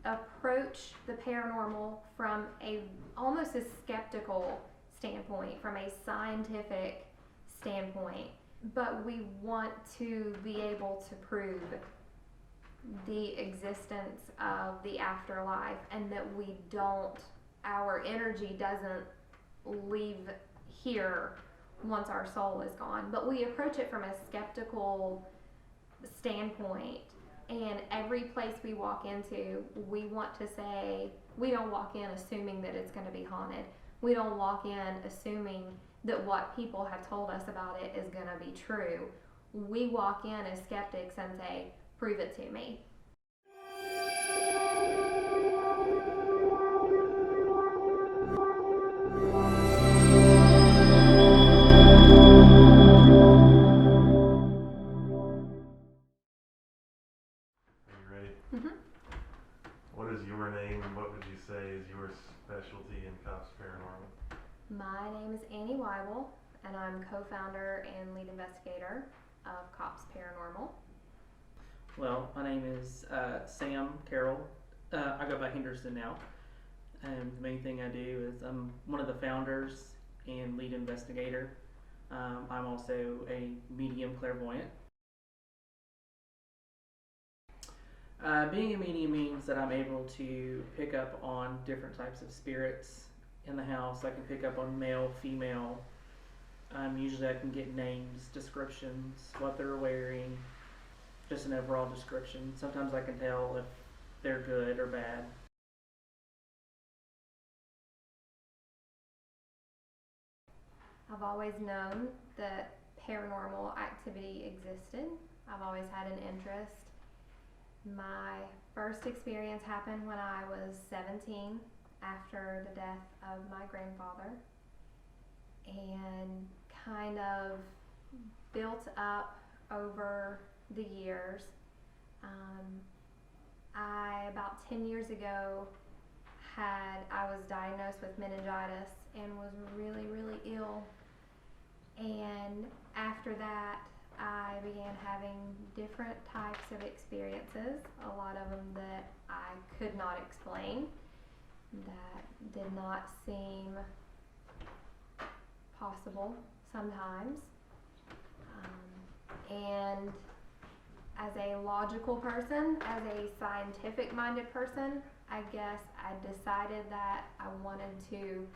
approach the paranormal from almost a skeptical standpoint, from a scientific standpoint, but we want to be able to prove the existence of the afterlife, and that our energy doesn't leave here once our soul is gone. But we approach it from a skeptical standpoint, and every place we walk into, we want to say, we don't walk in assuming that it's going to be haunted. We don't walk in assuming that what people have told us about it is going to be true. We walk in as skeptics and say, prove it to me. What is your name, and what would you say is your specialty in C.O.P.S Paranormal? My name is Annie Weibel, and I'm co-founder and lead investigator of C.O.P.S Paranormal. Well, my name is Sam Carroll. I go by Henderson now. And the main thing I do is I'm one of the founders and lead investigator. I'm also a medium clairvoyant. Being a medium means that I'm able to pick up on different types of spirits in the house. I can pick up on male, female. Usually I can get names, descriptions, what they're wearing, just an overall description. Sometimes I can tell if they're good or bad. I've always known that paranormal activity existed. I've always had an interest. My first experience happened when I was 17, after the death of my grandfather, and kind of built up over the years. About 10 years ago, I was diagnosed with meningitis and was really, really ill. And after that, I began having different types of experiences, a lot of them that I could not explain, that did not seem possible sometimes. And as a logical person, as a scientific minded person, I guess I decided that I wanted to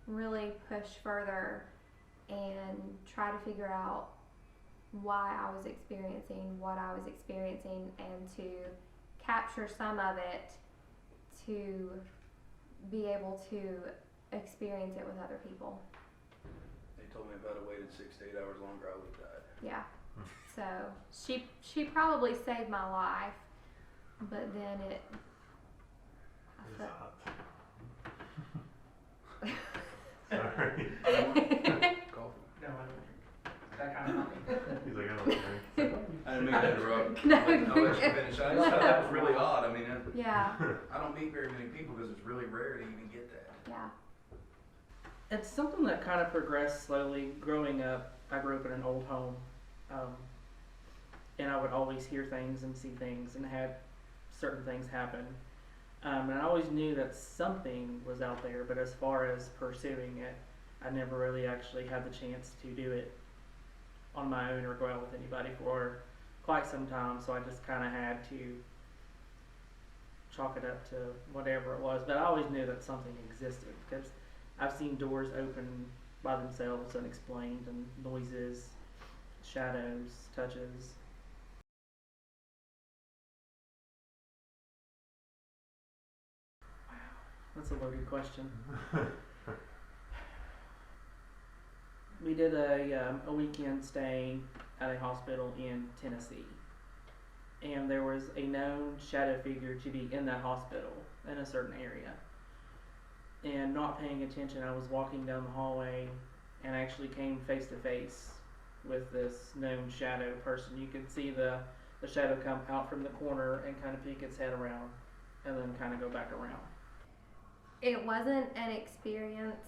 really push further and try to figure out why I was experiencing what I was experiencing, and to capture some of it to be able to experience it with other people. They told me if I'd have waited 6 to 8 hours longer, I would have died. Yeah. So she probably saved my life, but then it. It's hot. Sorry. Coffee. No, I don't drink that kind of coffee. He's like, I don't drink. I didn't mean to interrupt. No, I'll let you finish. I just thought that was really odd. I mean, Yeah. I don't meet very many people because it's really rare to even get that. Yeah. It's something that kind of progressed slowly. Growing up, I grew up in an old home, and I would always hear things and see things and had certain things happen. And I always knew that something was out there, but as far as pursuing it, I never really actually had the chance to do it on my own or go out with anybody for quite some time, so I just kind of had to chalk it up to whatever it was. But I always knew that something existed, because I've seen doors open by themselves unexplained, and noises, shadows, touches. Wow, that's a loaded question. We did a weekend stay at a hospital in Tennessee, and there was a known shadow figure to be in that hospital in a certain area. And not paying attention, I was walking down the hallway and actually came face to face with this known shadow person. You could see the shadow come out from the corner and kind of peek its head around and then kind of go back around. It wasn't an experience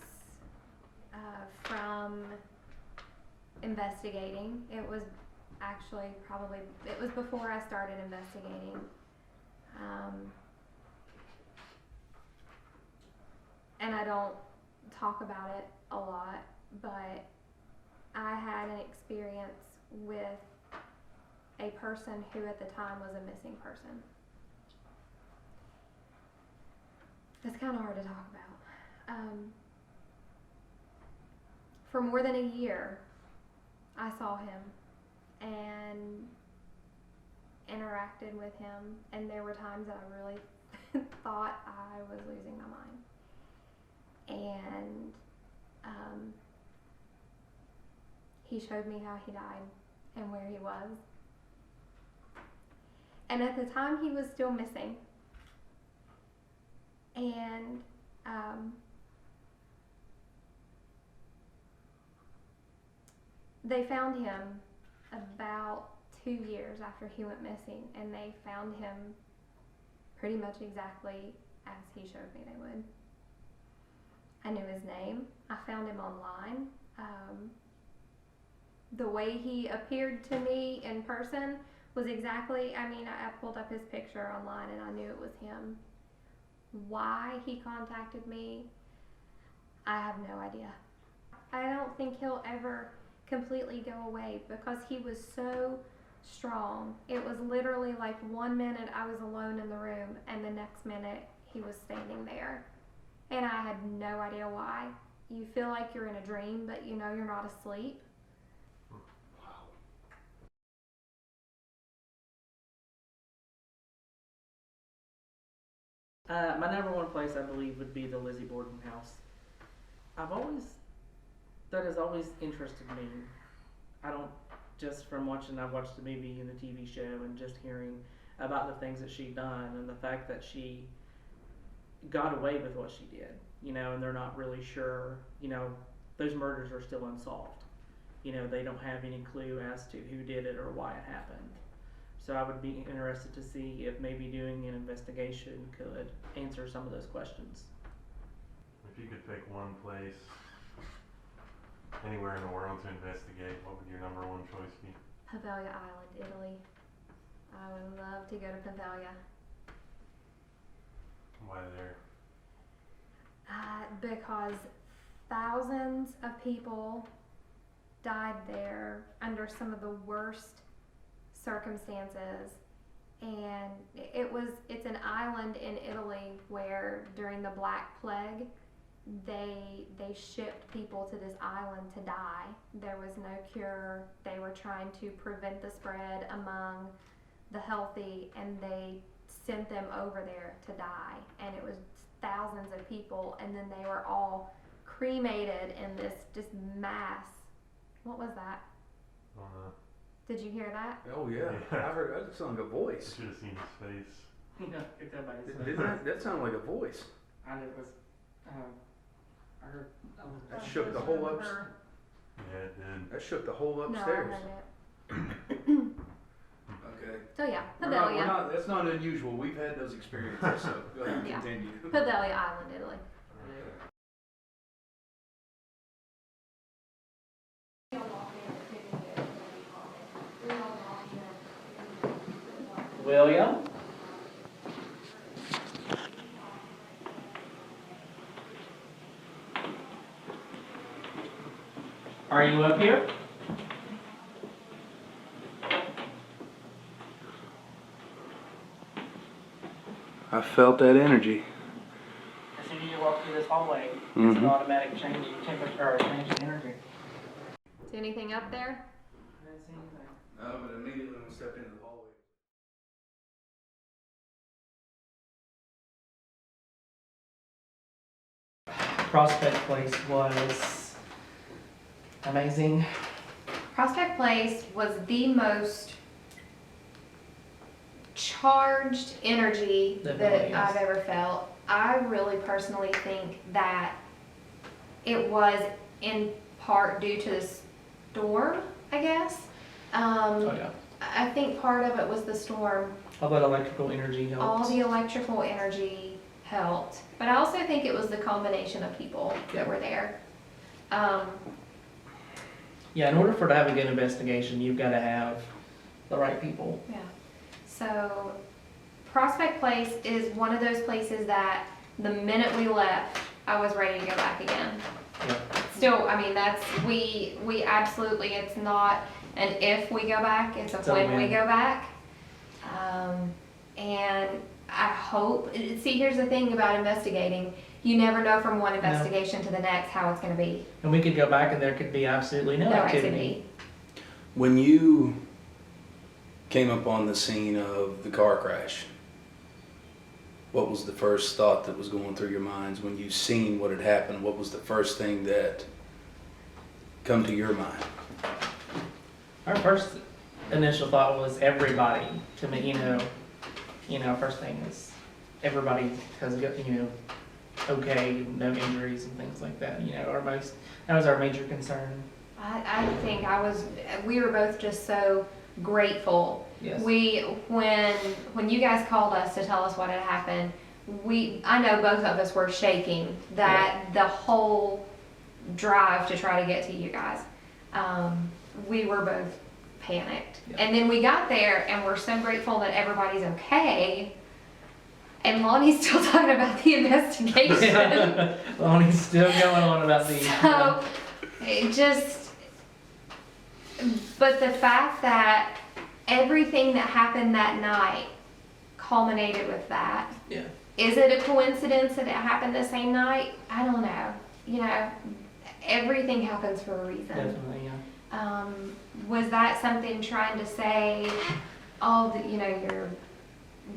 from investigating. It was actually it was before I started investigating. don't talk about it a lot, but I had an experience with a person who at the time was a missing person. That's kind of hard to talk about. For more than a year, I saw him and interacted with him, and there were times that I really thought I was losing my mind. And he showed me how he died and where he was. And at the time, he was still missing. And they found him about 2 years after he went missing, and they found him pretty much exactly as he showed me they would. I knew his name. I found him online. The way he appeared to me in person was exactly, I pulled up his picture online and I knew it was him. Why he contacted me, I have no idea. I don't think he'll ever completely go away because he was so strong. It was literally like 1 minute I was alone in the room and the next minute he was standing there. And I had no idea why. You feel like you're in a dream, but you know you're not asleep. My number one place, I believe, would be the Lizzie Borden house. That has always interested me. I don't, just from watching, I've watched the movie and the TV show and just hearing about the things that she'd done and the fact that she got away with what she did, and they're not really sure, those murders are still unsolved. They don't have any clue as to who did it or why it happened. So I would be interested to see if maybe doing an investigation could answer some of those questions. If you could pick one place anywhere in the world to investigate, what would your number one choice be? Poveglia Island, Italy. I would love to go to Poveglia. Why there? Because thousands of people died there under some of the worst circumstances, and it's an island in Italy where during the Black Plague they shipped people to this island to die. There was no cure. They were trying to prevent the spread among the healthy, and they sent them over there to die, and it was thousands of people, and then they were all cremated in this just mass. What was that? Did you hear that? Oh yeah, I heard that sounded like a voice. You should have seen his face. It's everybody's Didn't that sound like a voice? I was, I heard. That shook the whole Yeah, it did. That shook the whole No, I upstairs. heard it. Okay. So yeah, We're Poveglia. not, that's not unusual. We've had those experiences, so go ahead and Yeah. continue. Poveglia Island, Italy. William? Are you up here? I felt that energy. As soon as you walk through this hallway, it's an automatic change in temperature or change in energy. See anything up there? I didn't see anything. No, but immediately when we stepped into the hallway. Prospect Place was amazing. Prospect Place was the most charged energy Definitely that is. I've ever felt. I really personally think that it was in part due to the storm, I guess. Yeah. I think part of it was the storm. All that electrical energy helped. All the electrical energy helped. But I also think it was the combination of people that were there. Yeah, in order for it to have a good investigation, you've got to have the right people. Yeah. So Prospect Place is one of those places that the minute we left, I was ready to go back again. Yeah. Still, I mean, we absolutely, it's not an if we go back, it's a when we go back. And I hope, see, here's the thing about investigating. You never know from one investigation to the next how it's going to be. And we could go back and there could be absolutely no activity. When you came up on the scene of the car crash, what was the first thought that was going through your minds when you seen what had happened? What was the first thing that come to your mind? Our first initial thought was everybody. To me, first thing is everybody has got, okay, no injuries and things like that. That was our major concern. I think we were both just so grateful. Yes. When you guys called us to tell us what had happened, I know both of us were shaking that the whole drive to try to get to you guys. We were both panicked. Yeah. And then we got there and we're so grateful that everybody's okay. And Lonnie's still talking about the investigation. Lonnie's still going on about the... So, but the fact that everything that happened that night culminated with that. Yeah. Is it a coincidence that it happened the same night? I don't know. Everything happens for a reason. Definitely, yeah. Was that something trying to say,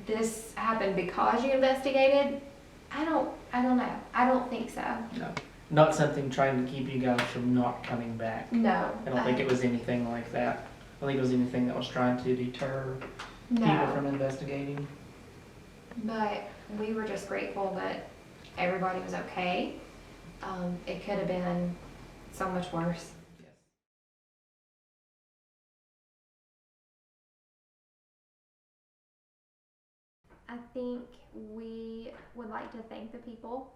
this happened because you investigated? I don't know. I don't think so. No. Not something trying to keep you guys from not coming back. No. I don't think it was anything like that. I think it was anything that was trying to deter No. people from investigating. But we were just grateful that everybody was okay. It could have been so much worse. I think we would like to thank the people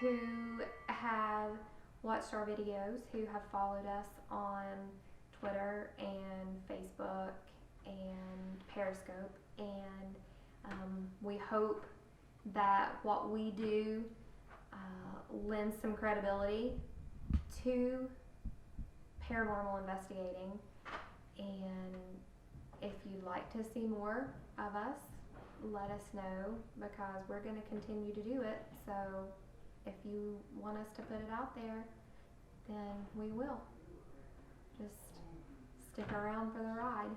who have watched our videos, who have followed us on Twitter and Facebook and Periscope, and we hope that what we do lends some credibility to paranormal investigating. And if you'd like to see more of us, let us know, because we're going to continue to do it. So if you want us to put it out there, then we will. Just stick around for the ride.